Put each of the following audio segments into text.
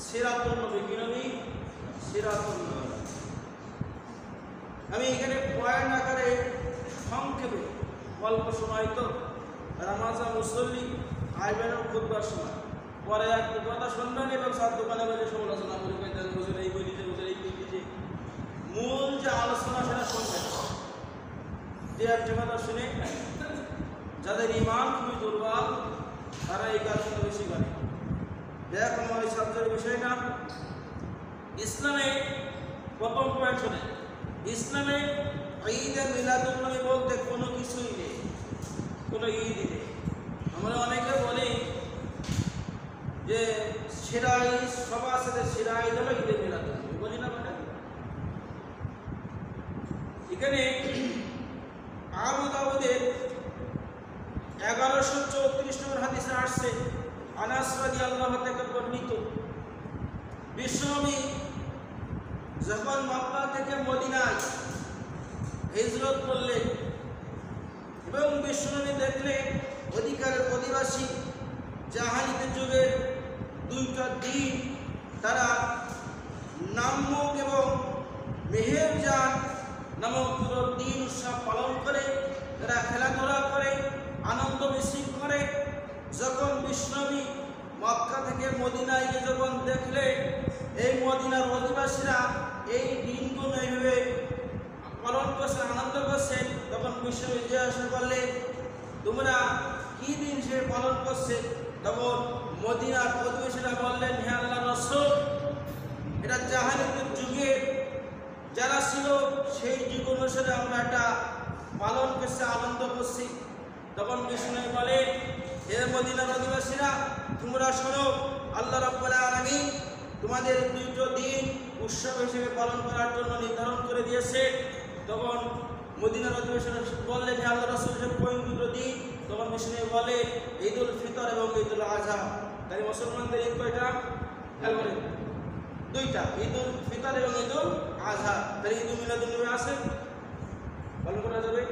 সিরাতুন নবী, কি নবী? সিরাতুন নবী। আমি এখানে পয়েন্ট আকারে সংক্ষেপে, অল্প সময় তো নামাজা মুসল্লি আইবেন খুতবার সময়, পরে একটু কথা শুনবেন এবং সব দোকানে বসে সমালোচনা করবেন, বুঝলেন এই বই দিতে, বুঝলেন এই বই দিতে, মূল যে আলোচনা সেটা শুনবেন। যে একটা কথা শুনে যাদের ইমান খুবই দুর্বল তারা এই কাজগুলো বেশি করে। দেখুন ওই সাবজেক্টের বিষয়টা ইসলামে প্রথম পয়েন্ট শুনে, ইসলামে ঈদে মিলাদুন নবী বলতে কোনো কিছুই নেই, কোনো ঈদই নেই। আমরা অনেকে বলি যে সেরা ঈদ, সবার সাথে সেরা ঈদ হলো ঈদে মিলাদুন নবী, বলি না? মানে এখানে আবু দাউদের 1134 নম্বর হাদিসে আসছে, আনাস রাদিয়াল্লাহু থেকে বর্ণিত, বিশ্বনবী যখন মক্কা থেকে মদিনায় হিজরত করলেন এবং বিশ্বনবী দেখলেন অধিবাসী জাহালিয়াতের যুগের দুইটা দিন তারা নামক এবং মেহেরজান নামক দুটো দিন উৎসব পালন করে, তারা খেলাধুলা করে, আনন্দ মিছিল করে। যখন বিশ্বনবী মক্কা থেকে মদিনায় গিয়ে যখন দেখলে এই মদিনার অধিবাসীরা এই দিনগুলো এইভাবে পালন করছে, আনন্দ করছে, তখন বিশ্বনবী জিজ্ঞাসা করলেন তোমরা কি দিন সে পালন করছে? তখন মদিনার অধিবাসীরা বললেন, হে আল্লাহর রাসূল, এটা জাহালিয়াতের যুগে যারা ছিল সেই যুগ অনুসারে আমরা এটা পালন করছি, আনন্দ করছি। তখন বিষ্ণু বলে, হে মদিনার অধিবাসীরা, তোমরা শোনো, আল্লাহ রাব্বুল আলামিন তোমাদের দুটো দিন উৎসব হিসেবে পালন করার জন্য নির্ধারণ করে দিয়েছে। তখন মদিনার অধিবাসীরা বললেন, হে আল্লাহ রাসূল, কোন দুটো দিন? তখন বিষ্ণু বলে, ঈদুল ফিতর এবং ঈদুল আযহা। তাই মুসলমানদের ঈদ কয়টা? দুইটা, ঈদুল ফিতর এবং ঈদুল আযহা। তাই ঈদুল মিলাদুন নবী আছে, পালন করা যাবে।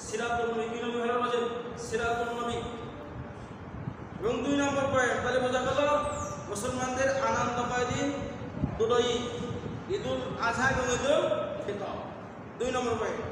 সিরাতুন নবী, কি নবী হলো? বলেন সিরাতুন নবী। এবং 2 নম্বর পয়েন্ট, তাহলে বোঝা গেল মুসলমানদের আনন্দময় দিন দুটোই, ঈদুল আযহা এবং ঈদুল ফিতর। 2 নম্বর পয়েন্ট।